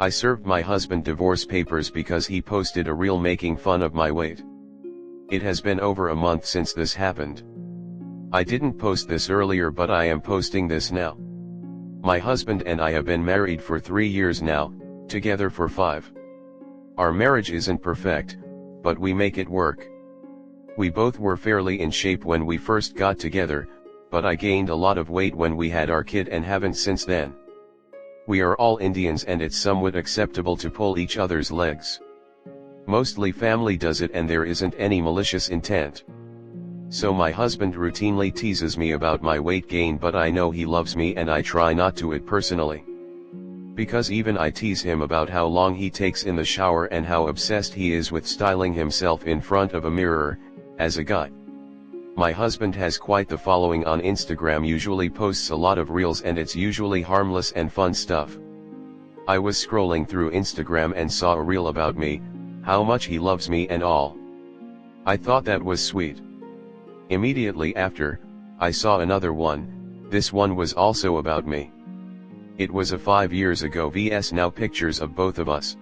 I served my husband divorce papers because he posted a reel making fun of my weight. It has been over a month since this happened. I didn't post this earlier, but I am posting this now. My husband and I have been married for 3 years now, together for 5. Our marriage isn't perfect, but we make it work. We both were fairly in shape when we first got together, but I gained a lot of weight when we had our kid and haven't since then. We are all Indians and it's somewhat acceptable to pull each other's legs. Mostly family does it and there isn't any malicious intent. So my husband routinely teases me about my weight gain, but I know he loves me and I try not to it personally. Because even I tease him about how long he takes in the shower and how obsessed he is with styling himself in front of a mirror, as a guy. My husband has quite the following on Instagram, usually posts a lot of reels and it's usually harmless and fun stuff. I was scrolling through Instagram and saw a reel about me, how much he loves me and all. I thought that was sweet. Immediately after, I saw another one. This one was also about me. It was a 5 years ago vs now pictures of both of us.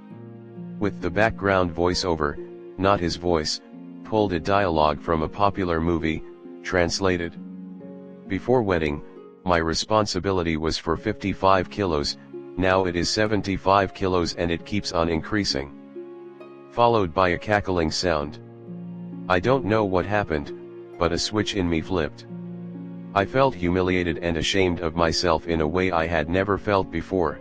With the background voiceover, not his voice, pulled a dialogue from a popular movie, translated. Before wedding, my responsibility was for 55 kilos, now it is 75 kilos and it keeps on increasing. Followed by a cackling sound. I don't know what happened, but a switch in me flipped. I felt humiliated and ashamed of myself in a way I had never felt before.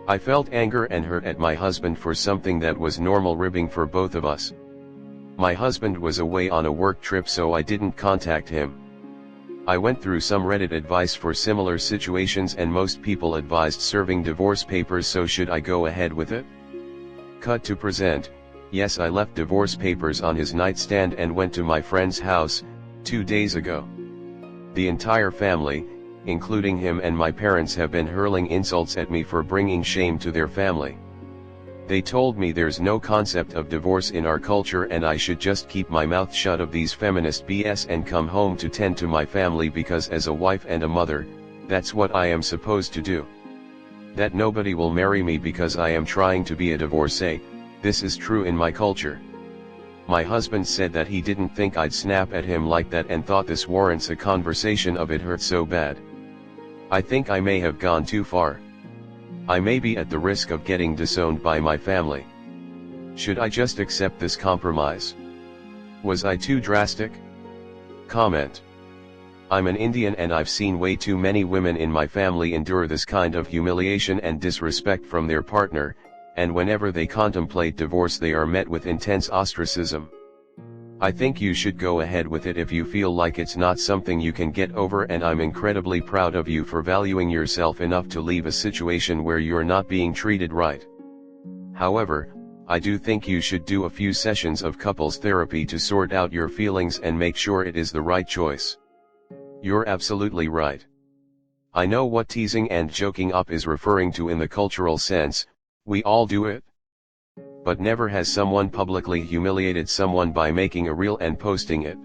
I felt anger and hurt at my husband for something that was normal ribbing for both of us. My husband was away on a work trip, so I didn't contact him. I went through some Reddit advice for similar situations and most people advised serving divorce papers, so should I go ahead with it? Cut to present. Yes, I left divorce papers on his nightstand and went to my friend's house, 2 days ago. The entire family, including him and my parents, have been hurling insults at me for bringing shame to their family. They told me there's no concept of divorce in our culture and I should just keep my mouth shut of these feminist BS and come home to tend to my family, because as a wife and a mother, that's what I am supposed to do. That nobody will marry me because I am trying to be a divorcee, this is true in my culture. My husband said that he didn't think I'd snap at him like that and thought this warrants a conversation of it hurt so bad. I think I may have gone too far. I may be at the risk of getting disowned by my family. Should I just accept this compromise? Was I too drastic? Comment. I'm an Indian and I've seen way too many women in my family endure this kind of humiliation and disrespect from their partner, and whenever they contemplate divorce they are met with intense ostracism. I think you should go ahead with it if you feel like it's not something you can get over, and I'm incredibly proud of you for valuing yourself enough to leave a situation where you're not being treated right. However, I do think you should do a few sessions of couples therapy to sort out your feelings and make sure it is the right choice. You're absolutely right. I know what teasing and joking up is referring to in the cultural sense. We all do it. But never has someone publicly humiliated someone by making a reel and posting it.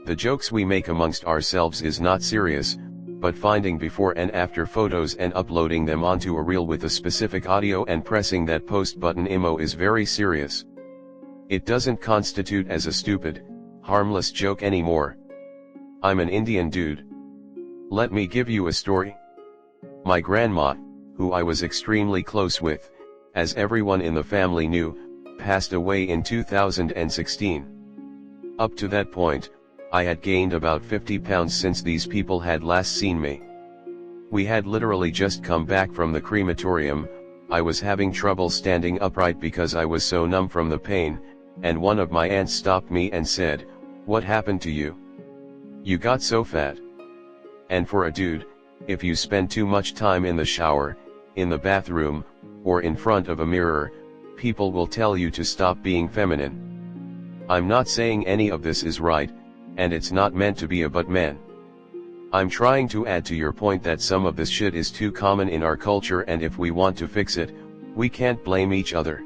The jokes we make amongst ourselves is not serious, but finding before and after photos and uploading them onto a reel with a specific audio and pressing that post button is very serious. It doesn't constitute as a stupid, harmless joke anymore. I'm an Indian dude. Let me give you a story. My grandma, who I was extremely close with, as everyone in the family knew, passed away in 2016. Up to that point, I had gained about 50 pounds since these people had last seen me. We had literally just come back from the crematorium. I was having trouble standing upright because I was so numb from the pain, and one of my aunts stopped me and said, "What happened to you? You got so fat." And for a dude, if you spend too much time in the shower, in the bathroom, or in front of a mirror, people will tell you to stop being feminine. I'm not saying any of this is right, and it's not meant to be a but man. I'm trying to add to your point that some of this shit is too common in our culture, and if we want to fix it, we can't blame each other.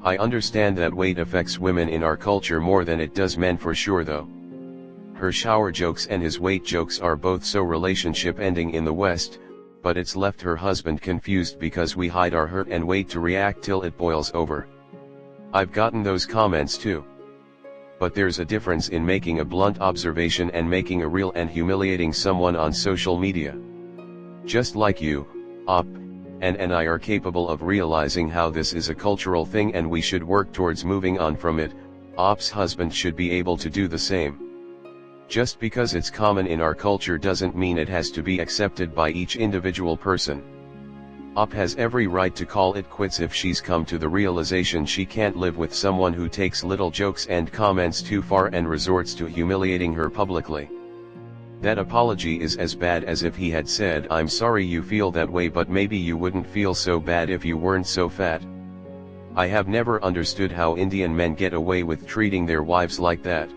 I understand that weight affects women in our culture more than it does men for sure though. Her shower jokes and his weight jokes are both so relationship ending in the West, but it's left her husband confused because we hide our hurt and wait to react till it boils over. I've gotten those comments too. But there's a difference in making a blunt observation and making a real and humiliating someone on social media. Just like you, Op, and I are capable of realizing how this is a cultural thing and we should work towards moving on from it. Op's husband should be able to do the same. Just because it's common in our culture doesn't mean it has to be accepted by each individual person. Op has every right to call it quits if she's come to the realization she can't live with someone who takes little jokes and comments too far and resorts to humiliating her publicly. That apology is as bad as if he had said, "I'm sorry you feel that way, but maybe you wouldn't feel so bad if you weren't so fat." I have never understood how Indian men get away with treating their wives like that.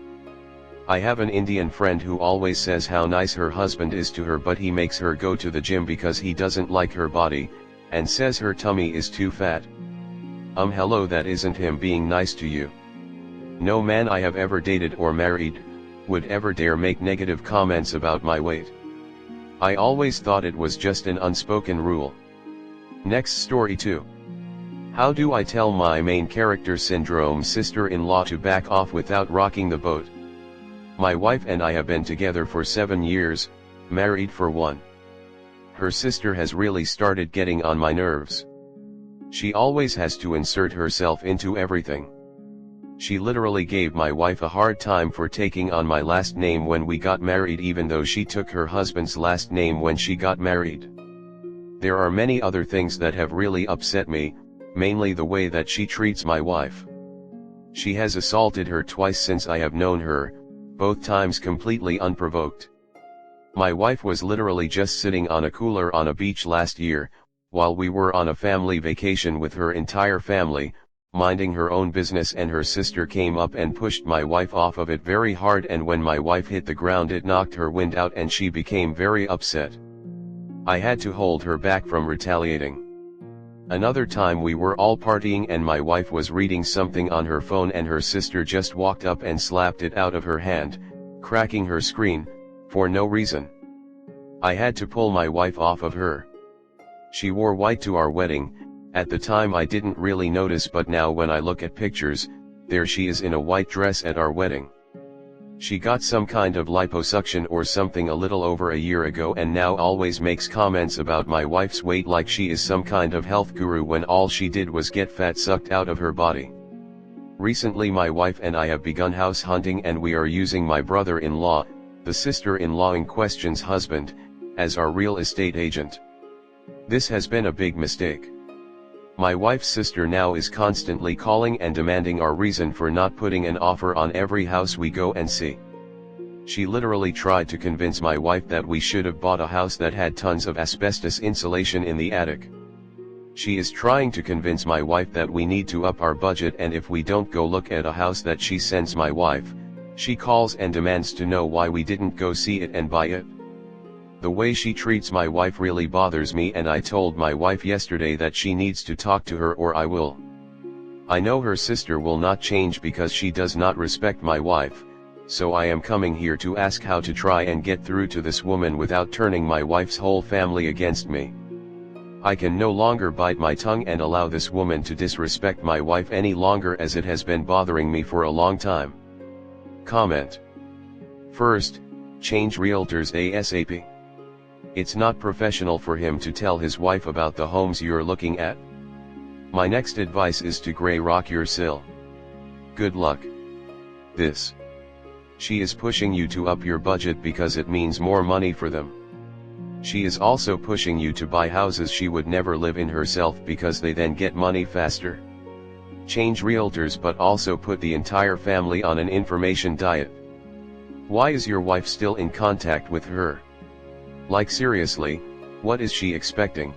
I have an Indian friend who always says how nice her husband is to her, but he makes her go to the gym because he doesn't like her body, and says her tummy is too fat. Hello, that isn't him being nice to you. No man I have ever dated or married would ever dare make negative comments about my weight. I always thought it was just an unspoken rule. Next story 2. How do I tell my main character syndrome sister-in-law to back off without rocking the boat? My wife and I have been together for 7 years, married for 1. Her sister has really started getting on my nerves. She always has to insert herself into everything. She literally gave my wife a hard time for taking on my last name when we got married, even though she took her husband's last name when she got married. There are many other things that have really upset me, mainly the way that she treats my wife. She has assaulted her twice since I have known her, both times completely unprovoked. My wife was literally just sitting on a cooler on a beach last year, while we were on a family vacation with her entire family, minding her own business, and her sister came up and pushed my wife off of it very hard, and when my wife hit the ground it knocked her wind out and she became very upset. I had to hold her back from retaliating. Another time we were all partying and my wife was reading something on her phone and her sister just walked up and slapped it out of her hand, cracking her screen, for no reason. I had to pull my wife off of her. She wore white to our wedding. At the time I didn't really notice, but now when I look at pictures, there she is in a white dress at our wedding. She got some kind of liposuction or something a little over a year ago and now always makes comments about my wife's weight like she is some kind of health guru when all she did was get fat sucked out of her body. Recently my wife and I have begun house hunting and we are using my brother-in-law, the sister-in-law in question's husband, as our real estate agent. This has been a big mistake. My wife's sister now is constantly calling and demanding our reason for not putting an offer on every house we go and see. She literally tried to convince my wife that we should have bought a house that had tons of asbestos insulation in the attic. She is trying to convince my wife that we need to up our budget, and if we don't go look at a house that she sends my wife, she calls and demands to know why we didn't go see it and buy it. The way she treats my wife really bothers me, and I told my wife yesterday that she needs to talk to her or I will. I know her sister will not change because she does not respect my wife, so I am coming here to ask how to try and get through to this woman without turning my wife's whole family against me. I can no longer bite my tongue and allow this woman to disrespect my wife any longer, as it has been bothering me for a long time. Comment. First, change realtors ASAP. It's not professional for him to tell his wife about the homes you're looking at. My next advice is to gray rock your sill. Good luck. This. She is pushing you to up your budget because it means more money for them. She is also pushing you to buy houses she would never live in herself because they then get money faster. Change realtors, but also put the entire family on an information diet. Why is your wife still in contact with her? Like seriously, what is she expecting?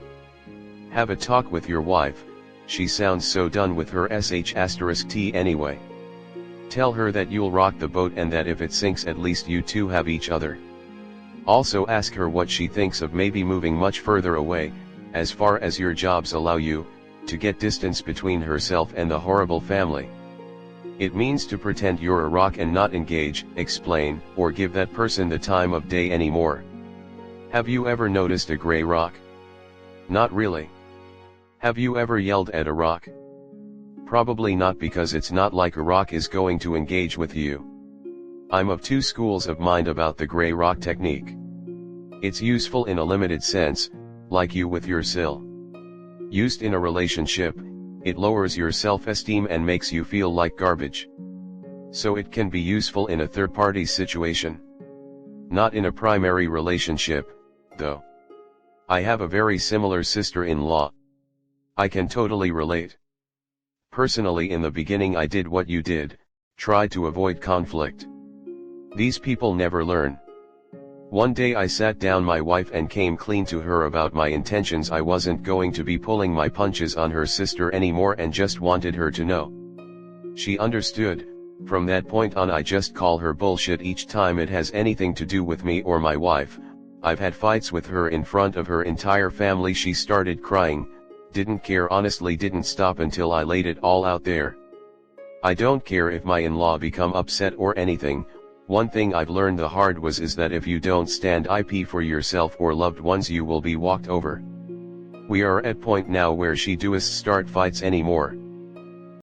Have a talk with your wife. She sounds so done with her sh*t anyway. Tell her that you'll rock the boat and that if it sinks at least you two have each other. Also ask her what she thinks of maybe moving much further away, as far as your jobs allow you, to get distance between herself and the horrible family. It means to pretend you're a rock and not engage, explain, or give that person the time of day anymore. Have you ever noticed a gray rock? Not really. Have you ever yelled at a rock? Probably not, because it's not like a rock is going to engage with you. I'm of two schools of mind about the gray rock technique. It's useful in a limited sense, like you with your sill. Used in a relationship, it lowers your self-esteem and makes you feel like garbage. So it can be useful in a third-party situation. Not in a primary relationship, though. I have a very similar sister-in-law. I can totally relate. Personally, in the beginning I did what you did, tried to avoid conflict. These people never learn. One day I sat down my wife and came clean to her about my intentions. I wasn't going to be pulling my punches on her sister anymore and just wanted her to know. She understood. From that point on I just call her bullshit each time it has anything to do with me or my wife. I've had fights with her in front of her entire family. She started crying, didn't care, honestly didn't stop until I laid it all out there. I don't care if my in-law become upset or anything. One thing I've learned the hard way is that if you don't stand up for yourself or loved ones, you will be walked over. We are at point now where she does start fights anymore.